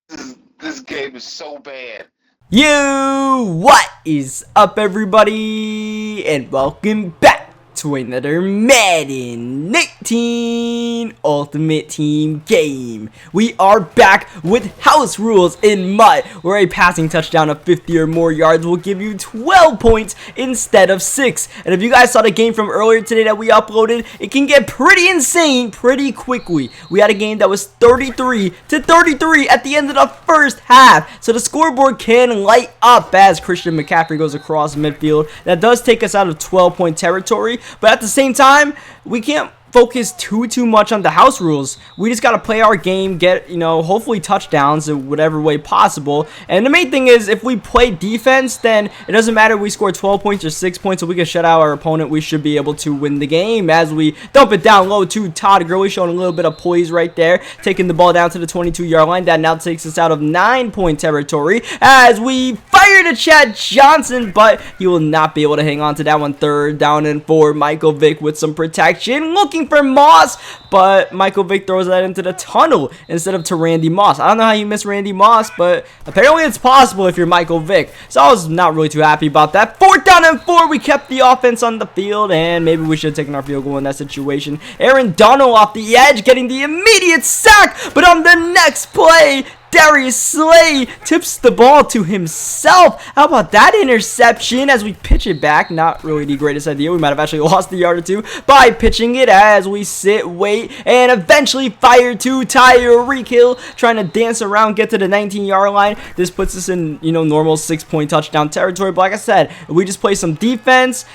This game is so bad. What is up, everybody, and welcome back to another Madden 19 Ultimate Team game. We are back with house rules in MUT, where a passing touchdown of 50 or more yards will give you 12 points instead of 6. And if you guys saw the game from earlier today that we uploaded, it can get pretty insane pretty quickly. We had a game that was 33-33 at the end of the first half, so the scoreboard can light up as Christian McCaffrey goes across midfield. That does take us out of 12-point territory, but at the same time, we can't focus too much on the house rules. We just got to play our game, get, hopefully touchdowns in whatever way possible. And the main thing is, if we play defense, then it doesn't matter if we score 12 points or 6 points, so we can shut out our opponent. We should be able to win the game as we dump it down low to Todd Gurley, showing a little bit of poise right there, taking the ball down to the 22-yard line. That now takes us out of 9-point territory as we fire to Chad Johnson, but he will not be able to hang on to that one. 3rd down and 4. Michael Vick with some protection, looking for Moss, but Michael Vick throws that into the tunnel instead of to Randy Moss. I don't know how you miss Randy Moss, but apparently it's possible if you're Michael Vick. So I was not really too happy about that. 4th down and 4. We kept the offense on the field, and maybe we should have taken our field goal in that situation. Aaron Donald off the edge, getting the immediate sack, but on the next play, Darius Slay tips the ball to himself. How about that interception as we pitch it back? Not really the greatest idea. We might have actually lost a yard or two by pitching it as we sit, wait, and eventually fire to Tyreek Hill, trying to dance around, get to the 19-yard line. This puts us in, normal 6-point touchdown territory. But like I said, if we just play some defense,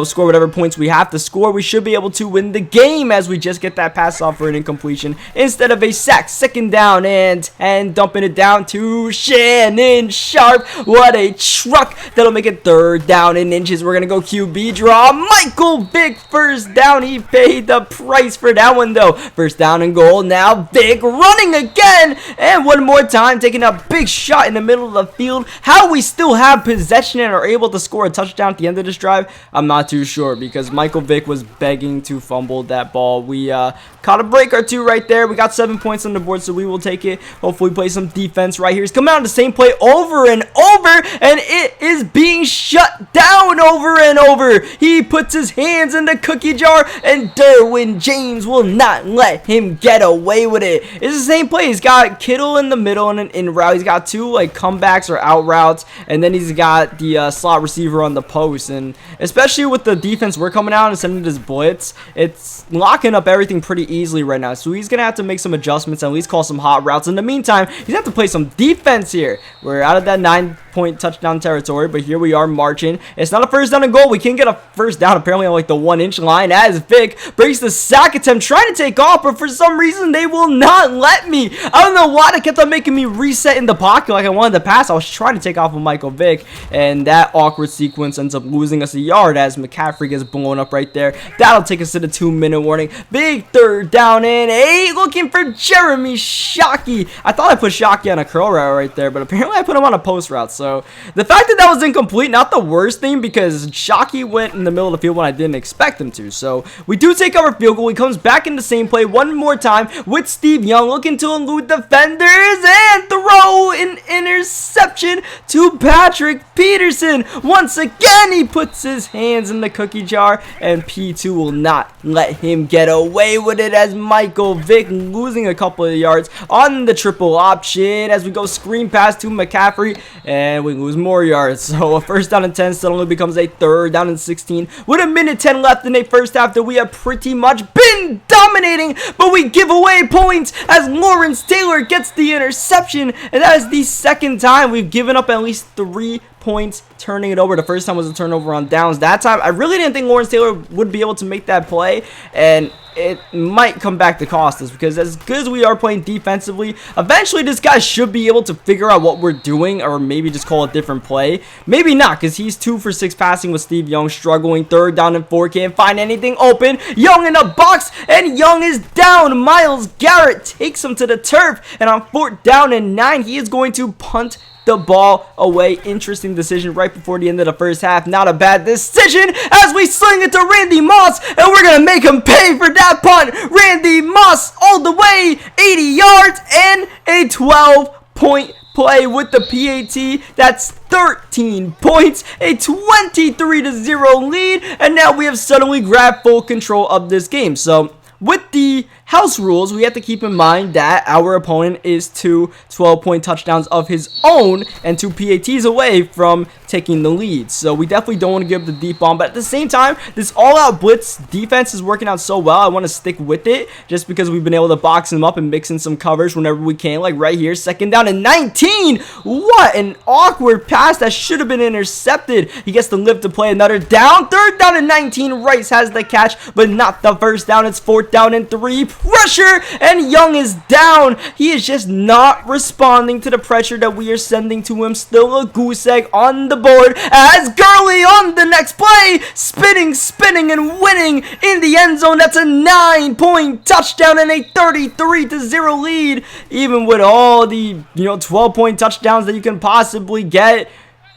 score whatever points we have to score, we should be able to win the game as we just get that pass off for an incompletion instead of a sack. 2nd down and 10. Dumping it down to Shannon Sharp. What a truck. That'll make it 3rd down and inches. We're going to go QB draw. Michael Vick, 1st down. He paid the price for that one, though. 1st down and goal. Now Vick running again. And one more time, taking a big shot in the middle of the field. How we still have possession and are able to score a touchdown at the end of this drive, I'm not too sure, because Michael Vick was begging to fumble that ball. We caught a break or two right there. We got 7 points on the board, so we will take it. Hopefully play some defense right here. He's coming out of the same play over and over, and it is being shut down over and over. He puts his hands in the cookie jar, and Derwin James will not let him get away with it. It's the same play. He's got Kittle in the middle and an in route. He's got 2 comebacks or out routes, and then he's got the slot receiver on the post. And especially with the defense we're coming out and sending this blitz, it's locking up everything pretty easily right now. So he's gonna have to make some adjustments and at least call some hot routes. In the meantime, he's gonna have to play some defense here. We're out of that 9-point touchdown territory, but here we are marching. It's not a 1st down and goal. We can't get a 1st down apparently on the 1-inch line as Vick breaks the sack attempt, trying to take off, but for some reason they will not let me. I don't know why they kept on making me reset in the pocket like I wanted to pass. I was trying to take off with Michael Vick, and that awkward sequence ends up losing us a yard as McCaffrey gets blown up right there. That'll take us to the 2-minute warning. Big 3rd down and 8, looking for Jeremy Shockey. I thought I put Shockey on a curl route right there, but apparently I put him on a post route. So the fact that was incomplete, not the worst thing, because Shockey went in the middle of the field when I didn't expect him to. So we do take our field goal. He comes back in the same play one more time with Steve Young, looking to elude defenders and throw an interception to Patrick Peterson. Once again, he puts his hands in the cookie jar, and P2 will not let him get away with it as Michael Vick losing a couple of yards on the triple option as we go screen pass to McCaffrey, and we lose more yards. So a 1st down and 10 suddenly becomes a 3rd down and 16 with 1:10 left in a first half that we have pretty much been dominating, but we give away points as Lawrence Taylor gets the interception, and that is the 2nd time we've given up at least 3 points turning it over. The 1st time was a turnover on downs. That time I really didn't think Lawrence Taylor would be able to make that play, and it might come back to cost us, because as good as we are playing defensively, eventually this guy should be able to figure out what we're doing, or maybe just call a different play. Maybe not, because he's 2 for 6 passing with Steve Young struggling. 3rd down and 4, can't find anything open. Young in the box, and Young is down. Myles Garrett takes him to the turf, and on 4th down and 9, he is going to punt the ball away. Interesting decision right before the end of the first half. Not a bad decision as we sling it to Randy Moss, and we're going to make him pay for that punt. Randy Moss all the way, 80 yards and a 12 point play with the PAT. That's 13 points, a 23-0 lead, and now we have suddenly grabbed full control of this game. So with the house rules, we have to keep in mind that our opponent is 2 12-point touchdowns of his own and 2 PATs away from taking the lead. So we definitely don't want to give up the deep bomb, but at the same time, this all-out blitz defense is working out so well. I want to stick with it just because we've been able to box him up and mix in some coverage whenever we can, like right here, 2nd down and 19. What an awkward pass that should have been intercepted. He gets to live to play another down. 3rd down and 19. Rice has the catch, but not the 1st down. It's 4th down and 3. Pressure, and Young is down. He is just not responding to the pressure that we are sending to him. Still a goose egg on the board as Gurley on the next play, spinning, and winning in the end zone. That's a 9-point touchdown and a 33-0 lead. Even with all the 12-point touchdowns that you can possibly get,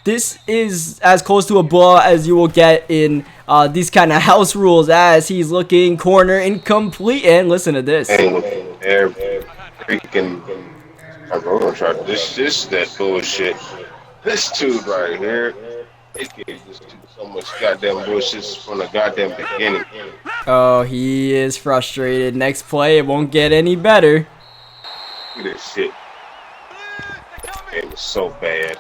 this is as close to a blowout as you will get in these kind of house rules, as he's looking corner incomplete. And listen to this. They're freaking. I'm gonna try this that bullshit. This dude right here, they gave this dude so much goddamn bullshit from the goddamn beginning. Oh, he is frustrated. Next play, it won't get any better. Look at this shit. Game is so bad.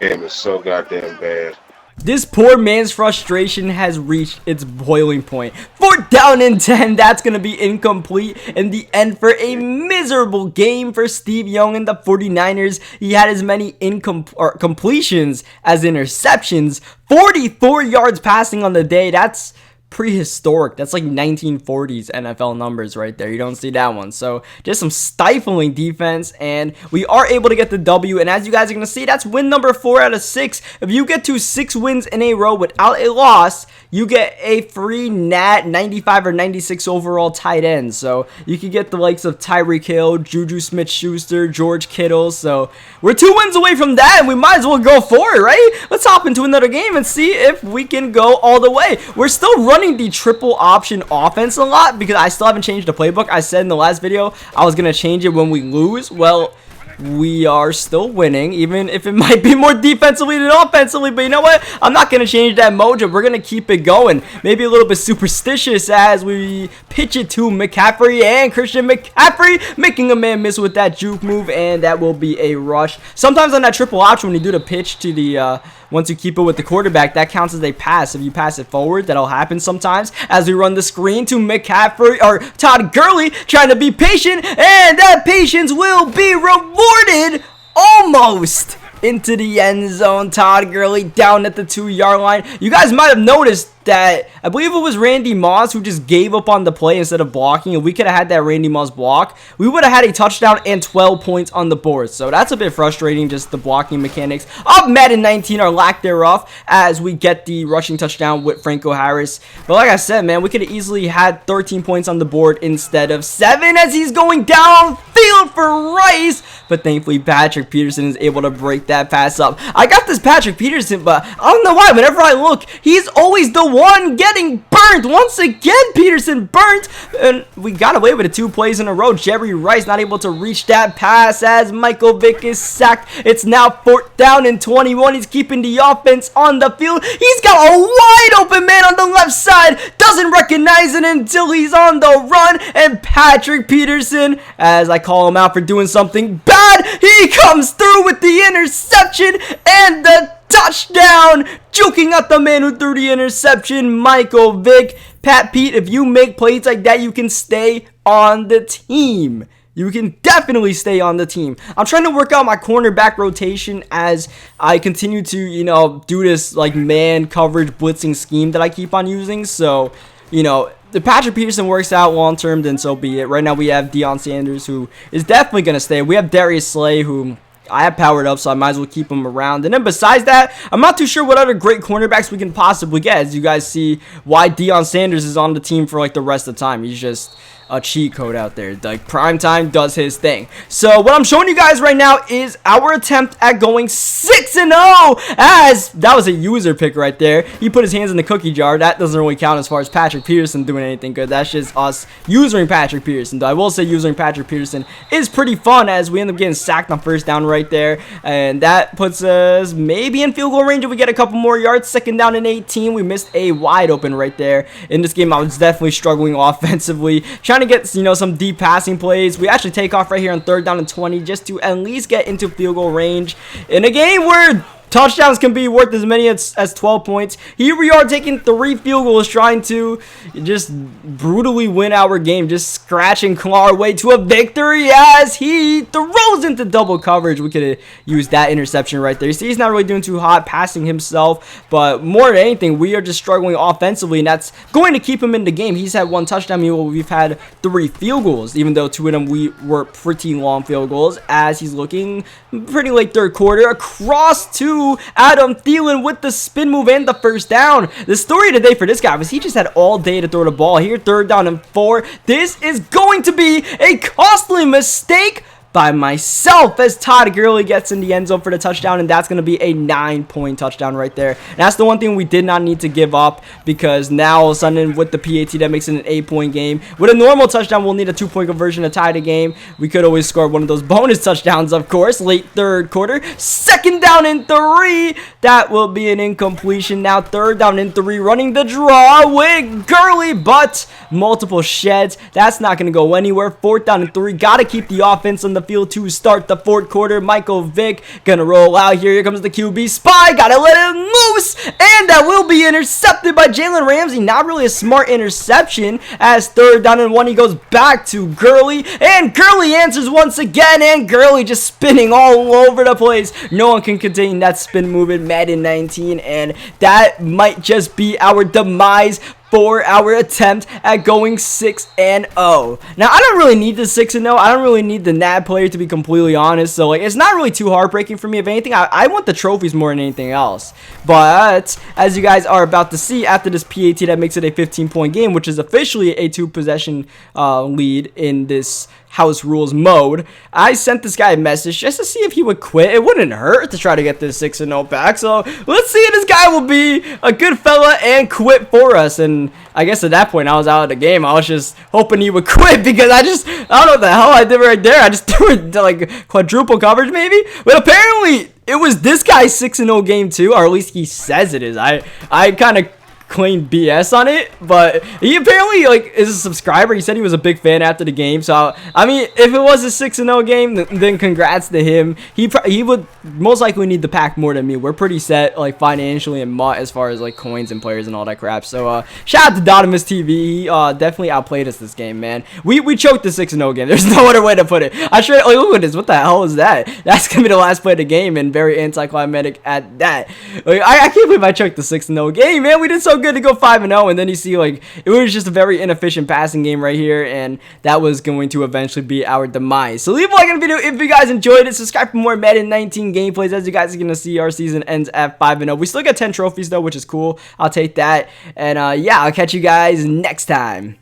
Game is so goddamn bad. This poor man's frustration has reached its boiling point. 4th down and 10. That's going to be incomplete. In the end, for a miserable game for Steve Young and the 49ers. He had as many completions as interceptions. 44 yards passing on the day. That's prehistoric. That's like 1940s NFL numbers right there. You don't see that one. So just some stifling defense, and we are able to get the W. And as you guys are going to see, that's win number 4 out of 6. If you get to 6 wins in a row without a loss, you get a free Nat 95 or 96 overall tight end. So you can get the likes of Tyreek Hill, Juju Smith-Schuster, George Kittle. So we're 2 wins away from that, and we might as well go for it, right? Let's hop into another game and see if we can go all the way. We're still running the triple option offense a lot because I still haven't changed the playbook. I said in the last video I was going to change it when we lose. Well, we are still winning, even if it might be more defensively than offensively. But you know what? I'm not going to change that mojo. We're going to keep it going. Maybe a little bit superstitious as we pitch it to McCaffrey, and Christian McCaffrey making a man miss with that juke move, and that will be a rush. Sometimes on that triple option, when you do the pitch to the once you keep it with the quarterback, that counts as a pass. If you pass it forward, that'll happen sometimes. As we run the screen to McCaffrey, or Todd Gurley, trying to be patient, and that patience will be rewarded almost into the end zone. Todd Gurley down at the 2-yard line. You guys might have noticed that I believe it was Randy Moss who just gave up on the play instead of blocking. If we could have had that Randy Moss block, we would have had a touchdown and 12 points on the board. So that's a bit frustrating, just the blocking mechanics of Madden 19 or lack thereof, as we get the rushing touchdown with Franco Harris. But like I said, man, we could have easily had 13 points on the board instead of 7, as he's going downfield for Rice. But thankfully, Patrick Peterson is able to break that pass up. I got this Patrick Peterson, but I don't know why. Whenever I look, he's always the one getting burnt. Once again, Peterson burnt, and we got away with it 2 plays in a row. Jerry Rice not able to reach that pass as Michael Vick is sacked. It's now 4th down and 21. He's keeping the offense on the field. He's got a wide open man on the left side. Doesn't recognize it until he's on the run, and Patrick Peterson, as I call him out for doing something bad, he comes through with the interception and the touchdown, joking at the man who threw the interception, Michael Vick. Pat Pete, if you make plays like that, you can stay on the team. You can definitely stay on the team. I'm trying to work out my cornerback rotation as I continue to, do this like man coverage blitzing scheme that I keep on using. So, the Patrick Peterson works out long term, then so be it. Right now we have Deion Sanders, who is definitely going to stay. We have Darius Slay, who I have powered up, so I might as well keep him around. And then besides that, I'm not too sure what other great cornerbacks we can possibly get. As you guys see, why Deion Sanders is on the team for like the rest of the time. He's just a cheat code out there. Like, prime time does his thing. So what I'm showing you guys right now is our attempt at going 6-0, as that was a user pick right there. He put his hands in the cookie jar. That doesn't really count as far as Patrick Peterson doing anything good. That's just us using Patrick Peterson. Though I will say using Patrick Peterson is pretty fun, as we end up getting sacked on first down right there, and that puts us maybe in field goal range if we get a couple more yards. 2nd down and 18. We missed a wide open right there. In this game, I was definitely struggling offensively, trying to get, you know, some deep passing plays. We actually take off right here on 3rd down and 20 just to at least get into field goal range in a game where touchdowns can be worth as many as 12 points. Here we are taking 3 field goals, trying to just brutally win our game. Just scratch and claw our way to a victory as he throws into double coverage. We could have used that interception right there. You see, he's not really doing too hot passing himself, but more than anything, we are just struggling offensively, and that's going to keep him in the game. He's had 1 touchdown. Meanwhile, we've had 3 field goals, even though 2 of them were pretty long field goals, as he's looking pretty late 3rd quarter. Across to Adam Thielen with the spin move and the 1st down. The story today for this guy was he just had all day to throw the ball. Here, 3rd down and 4. This is going to be a costly mistake by myself, as Todd Gurley gets in the end zone for the touchdown, and that's going to be a 9-point touchdown right there. And that's the one thing we did not need to give up, because now all of a sudden with the PAT, that makes it an 8-point game. With a normal touchdown, we'll need a 2-point conversion to tie the game. We could always score one of those bonus touchdowns, of course, late 3rd quarter. 2nd down and 3. That will be an incompletion. Now 3rd down and 3, running the draw with Gurley, but multiple sheds. That's not going to go anywhere. 4th down and 3. Got to keep the offense on the field to start the 4th quarter. Michael Vick gonna roll out here. Here comes the QB spy. Gotta let it loose, and that will be intercepted by Jalen Ramsey. Not really a smart interception, as 3rd down and 1. He goes back to Gurley, and Gurley answers once again, and Gurley just spinning all over the place. No one can contain that spin move in Madden 19, and that might just be our demise for our attempt at going 6-0. Now, I don't really need the 6-0. I don't really need the NAD player, to be completely honest. So, like, it's not really too heartbreaking for me. If anything, I want the trophies more than anything else. But, as you guys are about to see, after this PAT, that makes it a 15-point game, which is officially a 2-possession lead in this house rules mode. I sent this guy a message just to see if he would quit. It wouldn't hurt to try to get this 6-0 back. So let's see if this guy will be a good fella and quit for us. And I guess at that point I was out of the game. I was just hoping he would quit, because I don't know what the hell I did right there. I just threw it to like quadruple coverage maybe. But apparently it was this guy's 6-0 game too, or at least he says it is. I kind of claim BS on it, but he apparently like is a subscriber. He said he was a big fan after the game, so I mean, if it was a 6-0 game, then congrats to him. He would most likely need the pack more than me. We're pretty set like financially and MUT as far as like coins and players and all that crap. So shout out to Dotimus TV. He definitely outplayed us this game, man. We choked the 6-0 game. There's no other way to put it. I sure, like, look at this. What the hell is that? That's gonna be the last play of the game, and very anticlimactic at that. Like, I can't believe I choked the 6-0 game, man. We did so good to go 5-0, and then you see like it was just a very inefficient passing game right here, and that was going to eventually be our demise. So leave a like on the video if you guys enjoyed it. Subscribe for more Madden 19 gameplays. As you guys are gonna see, our season ends at 5-0. We still got 10 trophies though, which is cool. I'll take that, and yeah, I'll catch you guys next time.